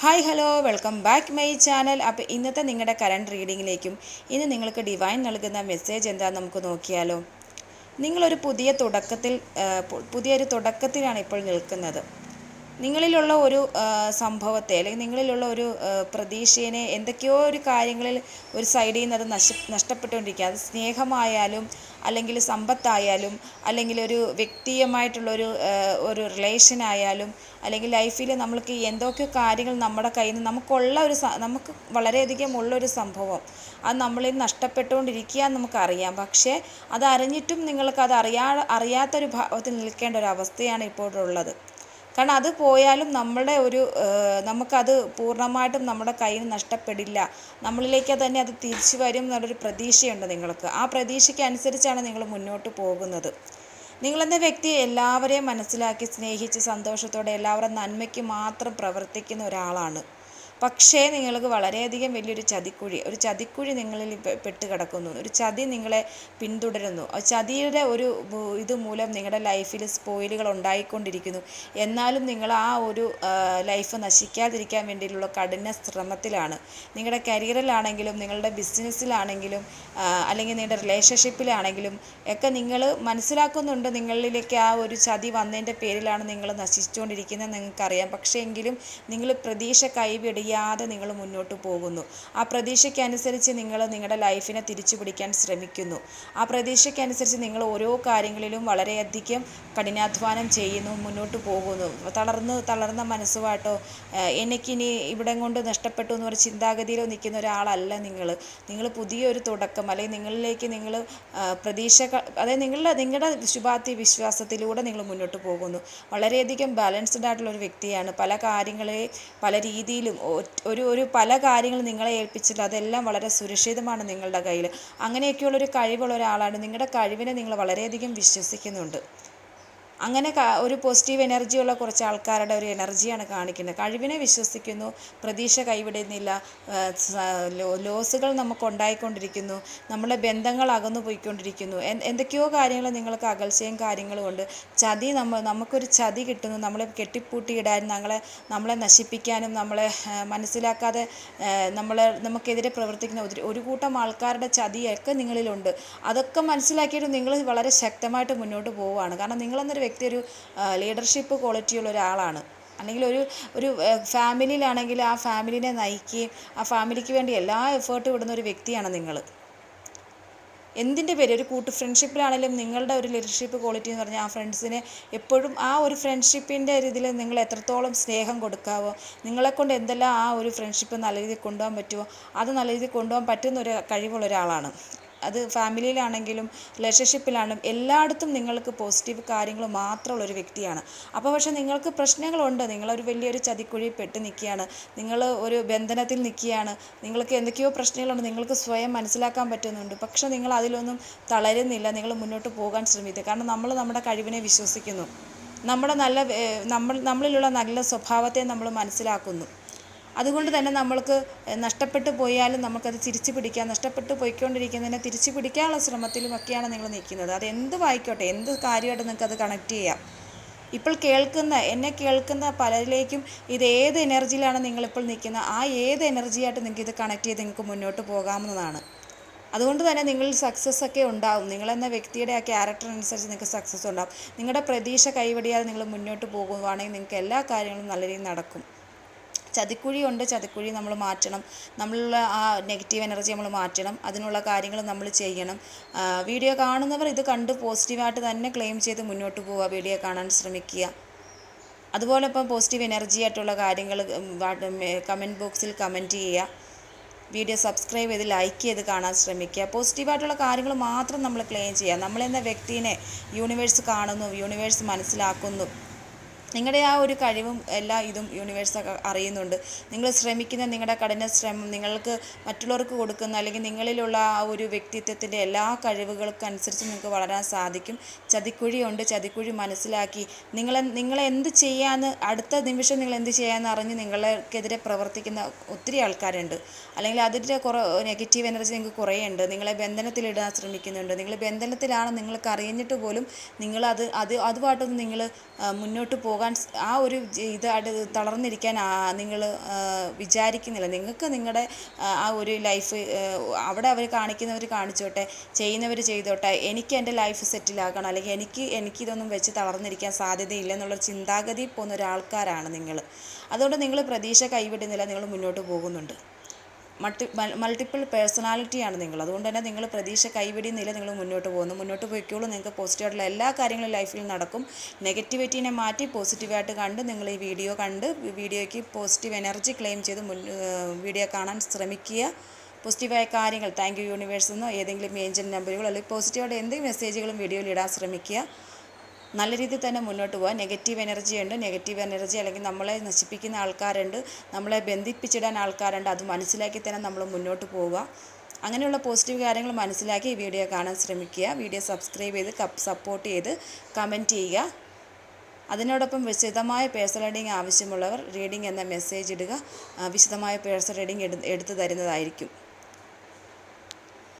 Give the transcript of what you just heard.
Hi hello welcome back my channel. അപ്പോൾ ഇന്നത്തെ നിങ്ങളുടെ കറണ്ട് റീഡിങ്ങിലേക്കും ഇന്ന് നിങ്ങൾക്ക് ഡിവൈൻ നൽകുന്ന മെസ്സേജ് എന്താണെന്ന് നമുക്ക് നോക്കിയാലോ. നിങ്ങളൊരു പുതിയൊരു തുടക്കത്തിലാണ് ഇപ്പോൾ നിൽക്കുന്നത്. നിങ്ങളിലുള്ള ഒരു സംഭവത്തെ അല്ലെങ്കിൽ നിങ്ങളിലുള്ള ഒരു പ്രതീക്ഷയെ എന്തൊക്കെയോ ഒരു കാര്യങ്ങളിൽ ഒരു സൈഡിൽ നിന്ന് അത് നഷ്ടപ്പെട്ടുകൊണ്ടിരിക്കുക. അത് സ്നേഹമായാലും അല്ലെങ്കിൽ സമ്പത്തായാലും അല്ലെങ്കിൽ ഒരു വ്യക്തിയുമായിട്ടുള്ളൊരു ഒരു റിലേഷൻ ആയാലും അല്ലെങ്കിൽ ലൈഫിൽ നമ്മൾക്ക് എന്തൊക്കെ കാര്യങ്ങൾ നമ്മുടെ കയ്യിൽ നിന്ന് നമുക്ക് വളരെയധികം ഉള്ളൊരു സംഭവം അത് നമ്മളിൽ നഷ്ടപ്പെട്ടുകൊണ്ടിരിക്കുക എന്ന് നമുക്കറിയാം. പക്ഷേ അത് അറിഞ്ഞിട്ടും നിങ്ങൾക്കത് അറിയാത്തൊരു ഭാവത്തിൽ നിൽക്കേണ്ട ഒരു അവസ്ഥയാണ് ഇപ്പോഴുള്ളത്. കാരണം അത് പോയാലും നമുക്കത് പൂർണ്ണമായിട്ടും നമ്മുടെ കയ്യിൽ നിന്ന് നഷ്ടപ്പെടില്ല. നമ്മളിലേക്ക് തന്നെ അത് തിരിച്ചു വരും എന്നുള്ളൊരു പ്രതീക്ഷയുണ്ട് നിങ്ങൾക്ക്. ആ പ്രതീക്ഷയ്ക്ക് അനുസരിച്ചാണ് നിങ്ങൾ മുന്നോട്ട് പോകുന്നത്. നിങ്ങളെന്ന വ്യക്തി എല്ലാവരെയും മനസ്സിലാക്കി സ്നേഹിച്ച് സന്തോഷത്തോടെ എല്ലാവരുടെ നന്മയ്ക്ക് മാത്രം പ്രവർത്തിക്കുന്ന ഒരാളാണ്. പക്ഷേ നിങ്ങൾക്ക് വളരെയധികം വലിയൊരു ചതിക്കുഴി നിങ്ങളിൽ പെട്ട് കിടക്കുന്നു. ഒരു ചതി നിങ്ങളെ പിന്തുടരുന്നു. ചതിയുടെ ഇതുമൂലം നിങ്ങളുടെ ലൈഫിൽ സ്പോയിലുകൾ ഉണ്ടായിക്കൊണ്ടിരിക്കുന്നു. എന്നാലും നിങ്ങൾ ആ ഒരു ലൈഫ് നശിക്കാതിരിക്കാൻ വേണ്ടിയിട്ടുള്ള കഠിന ശ്രമത്തിലാണ്. നിങ്ങളുടെ കരിയറിലാണെങ്കിലും നിങ്ങളുടെ ബിസിനസ്സിലാണെങ്കിലും അല്ലെങ്കിൽ നിങ്ങളുടെ റിലേഷൻഷിപ്പിലാണെങ്കിലും ഒക്കെ നിങ്ങൾ മനസ്സിലാക്കുന്നുണ്ട് നിങ്ങളിലേക്ക് ആ ഒരു ചതി വന്നതിൻ്റെ പേരിലാണ് നിങ്ങൾ നശിച്ചുകൊണ്ടിരിക്കുന്നത് നിങ്ങൾക്കറിയാം. പക്ഷേ എങ്കിലും നിങ്ങൾ പ്രതീക്ഷ കൈവിടുകയാതെ നിങ്ങൾ മുന്നോട്ട് പോകുന്നു. ആ പ്രതീക്ഷയ്ക്കനുസരിച്ച് നിങ്ങൾ നിങ്ങളുടെ ലൈഫിനെ തിരിച്ചു പിടിക്കാൻ ശ്രമിക്കുന്നു. ആ പ്രതീക്ഷയ്ക്കനുസരിച്ച് നിങ്ങൾ ഓരോ കാര്യങ്ങളിലും വളരെയധികം കഠിനാധ്വാനം ചെയ്യുന്നു, മുന്നോട്ട് പോകുന്നു. തളർന്ന മനസ്സുമായിട്ടോ എനിക്കിനി ഇവിടം കൊണ്ട് നഷ്ടപ്പെട്ടു എന്ന് പറഞ്ഞ ചിന്താഗതിയിലോ നിൽക്കുന്ന ഒരാളല്ല നിങ്ങൾ പുതിയൊരു തുടക്കം അല്ലെങ്കിൽ നിങ്ങളിലേക്ക് നിങ്ങൾ അതായത് നിങ്ങളുടെ ശുഭാപ്തി വിശ്വാസത്തിലൂടെ നിങ്ങൾ മുന്നോട്ട് പോകുന്നു. വളരെയധികം ബാലൻസ്ഡ് ആയിട്ടുള്ള ഒരു വ്യക്തിയാണ്. പല കാര്യങ്ങളെ പല രീതിയിലും പല കാര്യങ്ങൾ നിങ്ങളെ ഏൽപ്പിച്ചിട്ട് അതെല്ലാം വളരെ സുരക്ഷിതമാണ് നിങ്ങളുടെ കയ്യിൽ. അങ്ങനെയൊക്കെയുള്ളൊരു കഴിവുള്ള ഒരാളാണ്. നിങ്ങളുടെ കഴിവിനെ നിങ്ങൾ വളരെയധികം വിശ്വസിക്കുന്നുണ്ട്. അങ്ങനെ ഒരു പോസിറ്റീവ് എനർജിയുള്ള കുറച്ച് ആൾക്കാരുടെ ഒരു എനർജിയാണ് കാണിക്കുന്നത്. കഴിവിനെ വിശ്വസിക്കുന്നു, പ്രതീക്ഷ കൈവിടുന്നില്ല. ലോസുകൾ നമുക്ക് ഉണ്ടായിക്കൊണ്ടിരിക്കുന്നു, നമ്മളെ ബന്ധങ്ങൾ അകന്നു പോയിക്കൊണ്ടിരിക്കുന്നു. എന്തൊക്കെയോ കാര്യങ്ങൾ നിങ്ങൾക്ക് അകൽച്ചയും കാര്യങ്ങളും ഉണ്ട്. നമുക്കൊരു ചതി കിട്ടുന്നു, നമ്മളെ കെട്ടിപ്പൂട്ടിയിടാനും നമ്മളെ നശിപ്പിക്കാനും നമ്മളെ മനസ്സിലാക്കാതെ നമുക്കെതിരെ പ്രവർത്തിക്കുന്ന ഒരു കൂട്ടം ആൾക്കാരുടെ ചതിയൊക്കെ നിങ്ങളിലുണ്ട്. അതൊക്കെ മനസ്സിലാക്കിയിട്ട് നിങ്ങൾ വളരെ ശക്തമായിട്ട് മുന്നോട്ട് പോവുകയാണ്. കാരണം നിങ്ങളെന്നൊരു വ്യക്തി ഒരു ലീഡർഷിപ്പ് ക്വാളിറ്റിയുള്ള ഒരാളാണ്. അല്ലെങ്കിൽ ഒരു ഫാമിലിയിലാണെങ്കിൽ ആ ഫാമിലിനെ നയിക്കുകയും ആ ഫാമിലിക്ക് വേണ്ടി എല്ലാ എഫേർട്ടും ഇടുന്ന ഒരു വ്യക്തിയാണ് നിങ്ങൾ. എന്തിൻ്റെ പേര് ഒരു ഫ്രണ്ട്ഷിപ്പിലാണെങ്കിലും നിങ്ങളുടെ ഒരു ലീഡർഷിപ്പ് ക്വാളിറ്റി എന്ന് പറഞ്ഞാൽ ആ ഫ്രണ്ട്സിനെ എപ്പോഴും ആ ഒരു ഫ്രണ്ട്ഷിപ്പിൻ്റെ ഇതിൽ നിങ്ങൾ എത്രത്തോളം സ്നേഹം കൊടുക്കാവോ, നിങ്ങളെക്കൊണ്ട് എന്തെല്ലാം ആ ഒരു ഫ്രണ്ട്ഷിപ്പ് നല്ല രീതിയിൽ കൊണ്ടുപോകാൻ പറ്റുമോ അത് നല്ല രീതിയിൽ കൊണ്ടുപോകാൻ പറ്റുന്ന ഒരു കഴിവുള്ള ഒരാളാണ്. അത് ഫാമിലിയിലാണെങ്കിലും റിലേഷൻഷിപ്പിലാണെങ്കിലും എല്ലായിടത്തും നിങ്ങൾക്ക് പോസിറ്റീവ് കാര്യങ്ങൾ മാത്രമുള്ളൊരു വ്യക്തിയാണ്. അപ്പോൾ പക്ഷേ നിങ്ങൾക്ക് പ്രശ്നങ്ങളുണ്ട്. നിങ്ങളൊരു വലിയൊരു ചതിക്കുഴി പെട്ട് നിൽക്കുകയാണ്. നിങ്ങൾ ഒരു ബന്ധനത്തിൽ നിൽക്കുകയാണ്. നിങ്ങൾക്ക് എന്തൊക്കെയോ പ്രശ്നങ്ങളുണ്ട്. നിങ്ങൾക്ക് സ്വയം മനസ്സിലാക്കാൻ പറ്റുന്നുണ്ട്. പക്ഷേ നിങ്ങൾ അതിലൊന്നും തളരുന്നില്ല. നിങ്ങൾ മുന്നോട്ട് പോകാൻ ശ്രമിക്കുക. കാരണം നമ്മൾ നമ്മുടെ കഴിവിനെ വിശ്വസിക്കുന്നു. നമ്മളിലുള്ള നല്ല സ്വഭാവത്തെ നമ്മൾ മനസ്സിലാക്കുന്നു. അതുകൊണ്ട് തന്നെ നമ്മൾക്ക് നഷ്ടപ്പെട്ടു പോയാലും നമുക്കത് തിരിച്ചു പിടിക്കാം. നഷ്ടപ്പെട്ടു പോയിക്കൊണ്ടിരിക്കുന്നതിനെ തിരിച്ചു പിടിക്കാനുള്ള ശ്രമത്തിലുമൊക്കെയാണ് നിങ്ങൾ നിൽക്കുന്നത്. അത് എന്തുമായിക്കോട്ടെ, എന്ത് കാര്യമായിട്ട് നിങ്ങൾക്കത് കണക്ട് ചെയ്യാം. ഇപ്പോൾ എന്നെ കേൾക്കുന്ന പലരിലേക്കും ഇത് ഏത് എനർജിയിലാണ് നിങ്ങളിപ്പോൾ നിൽക്കുന്നത്, ആ ഏത് എനർജിയായിട്ട് നിങ്ങൾക്ക് ഇത് കണക്ട് ചെയ്ത് നിങ്ങൾക്ക് മുന്നോട്ട് പോകാവുന്നതാണ്. അതുകൊണ്ട് തന്നെ നിങ്ങളിൽ സക്സസ് ഒക്കെ ഉണ്ടാവും. നിങ്ങളെന്ന വ്യക്തിയുടെ ആ ക്യാരക്ടർ അനുസരിച്ച് നിങ്ങൾക്ക് സക്സസ് ഉണ്ടാവും. നിങ്ങളുടെ പ്രതീക്ഷ കൈവിടിയാതെ നിങ്ങൾ മുന്നോട്ട് പോകുവാണെങ്കിൽ നിങ്ങൾക്ക് എല്ലാ കാര്യങ്ങളും നല്ല രീതിയിൽ നടക്കും. ചതിക്കുഴി നമ്മൾ മാറ്റണം. നമ്മളുള്ള ആ നെഗറ്റീവ് എനർജി നമ്മൾ മാറ്റണം. അതിനുള്ള കാര്യങ്ങൾ നമ്മൾ ചെയ്യണം. വീഡിയോ കാണുന്നവർ ഇത് കണ്ട് പോസിറ്റീവായിട്ട് തന്നെ ക്ലെയിം ചെയ്ത് മുന്നോട്ട് പോവുക. വീഡിയോ കാണാൻ ശ്രമിക്കുക. അതുപോലെ ഇപ്പം പോസിറ്റീവ് എനർജി ആയിട്ടുള്ള കാര്യങ്ങൾ കമൻറ്റ് ബോക്സിൽ കമൻറ്റ് ചെയ്യുക. വീഡിയോ സബ്സ്ക്രൈബ് ചെയ്ത് ലൈക്ക് ചെയ്ത് കാണാൻ ശ്രമിക്കുക. പോസിറ്റീവായിട്ടുള്ള കാര്യങ്ങൾ മാത്രം നമ്മൾ ക്ലെയിം ചെയ്യുക. നമ്മളെന്ന വ്യക്തിനെ യൂണിവേഴ്സ് കാണുന്നു, യൂണിവേഴ്സ് മനസ്സിലാക്കുന്നു. നിങ്ങളുടെ ആ ഒരു കഴിവും എല്ലാ ഇതും യൂണിവേഴ്സൊക്കെ അറിയുന്നുണ്ട്. നിങ്ങൾ ശ്രമിക്കുന്ന നിങ്ങളുടെ കഠിന ശ്രമം നിങ്ങൾക്ക് മറ്റുള്ളവർക്ക് കൊടുക്കുന്ന അല്ലെങ്കിൽ നിങ്ങളിലുള്ള ആ ഒരു വ്യക്തിത്വത്തിൻ്റെ എല്ലാ കഴിവുകൾക്കനുസരിച്ച് നിങ്ങൾക്ക് വളരാൻ സാധിക്കും. ചതിക്കുഴി മനസ്സിലാക്കി നിങ്ങളെ എന്ത് ചെയ്യാമെന്ന് അടുത്ത നിമിഷം നിങ്ങൾ എന്ത് ചെയ്യാമെന്ന് അറിഞ്ഞ് നിങ്ങൾക്കെതിരെ പ്രവർത്തിക്കുന്ന ഒത്തിരി ആൾക്കാരുണ്ട്. അല്ലെങ്കിൽ അതിൻ്റെ നെഗറ്റീവ് എനർജി നിങ്ങൾക്ക് കുറേ ഉണ്ട്. നിങ്ങളെ ബന്ധനത്തിലിടാൻ ശ്രമിക്കുന്നുണ്ട്. നിങ്ങൾ ബന്ധനത്തിലാണ് നിങ്ങൾക്ക് അറിഞ്ഞിട്ട് പോലും അതുമായിട്ടൊന്നും നിങ്ങൾ മുന്നോട്ട് പോകാൻ ആ ഒരു ഇതായിട്ട് തളർന്നിരിക്കാൻ നിങ്ങൾ വിചാരിക്കുന്നില്ല. നിങ്ങൾക്ക് നിങ്ങളുടെ ആ ഒരു ലൈഫ് അവിടെ അവർ കാണിക്കുന്നവർ കാണിച്ചോട്ടെ, ചെയ്യുന്നവർ ചെയ്തോട്ടെ, എനിക്ക് എൻ്റെ ലൈഫ് സെറ്റിലാക്കണം, അല്ലെങ്കിൽ എനിക്കിതൊന്നും വെച്ച് തളർന്നിരിക്കാൻ സാധ്യതയില്ല എന്നുള്ളൊരു ചിന്താഗതി പോകുന്ന ഒരാൾക്കാരാണ് നിങ്ങൾ. അതുകൊണ്ട് നിങ്ങൾ പ്രതീക്ഷ കൈവിടുന്നില്ല, നിങ്ങൾ മുന്നോട്ട് പോകുന്നുണ്ട്. മൾട്ടിപ്പിൾ പേഴ്സണാലിറ്റിയാണ് നിങ്ങൾ. അതുകൊണ്ട് തന്നെ നിങ്ങൾ പ്രതീക്ഷ കൈവിടുന്നില്ല, നിങ്ങൾ മുന്നോട്ട് പോയിക്കോളൂ. നിങ്ങൾക്ക് പോസിറ്റീവായിട്ടുള്ള എല്ലാ കാര്യങ്ങളും ലൈഫിൽ നടക്കും. നെഗറ്റിവിറ്റീനെ മാറ്റി പോസിറ്റീവായിട്ട് കണ്ട് നിങ്ങൾ ഈ വീഡിയോ കണ്ട് വീഡിയോയ്ക്ക് പോസിറ്റീവ് എനർജി ക്ലെയിം ചെയ്ത് വീഡിയോ കാണാൻ ശ്രമിക്കുക. പോസിറ്റീവായ കാര്യങ്ങൾ താങ്ക് യു യൂണിവേഴ്സ് എന്നോ ഏതെങ്കിലും ഏഞ്ചൽ നമ്പറുകൾ അല്ലെങ്കിൽ പോസിറ്റീവായിട്ട് എന്തെങ്കിലും മെസ്സേജുകളും വീഡിയോയിൽ ഇടാൻ ശ്രമിക്കുക. നല്ല രീതിയിൽ തന്നെ മുന്നോട്ട് പോകാൻ. നെഗറ്റീവ് എനർജി അല്ലെങ്കിൽ നമ്മളെ നശിപ്പിക്കുന്ന ആൾക്കാരുണ്ട്, നമ്മളെ ബന്ധിപ്പിച്ചിടാൻ ആൾക്കാരുണ്ട്. അത് മനസ്സിലാക്കി തന്നെ നമ്മൾ മുന്നോട്ട് പോവുക. അങ്ങനെയുള്ള പോസിറ്റീവ് കാര്യങ്ങൾ മനസ്സിലാക്കി ഈ വീഡിയോ കാണാൻ ശ്രമിക്കുക. വീഡിയോ സബ്സ്ക്രൈബ് ചെയ്ത് സപ്പോർട്ട് ചെയ്ത് കമൻറ്റ് ചെയ്യുക. അതിനോടൊപ്പം വിശദമായ പേഴ്സണൽ റീഡിംഗ് ആവശ്യമുള്ളവർ റീഡിംഗ് എന്ന മെസ്സേജ് ഇടുക. വിശദമായ പേഴ്സണൽ റീഡിംഗ് എടുത്തു തരുന്നതായിരിക്കും.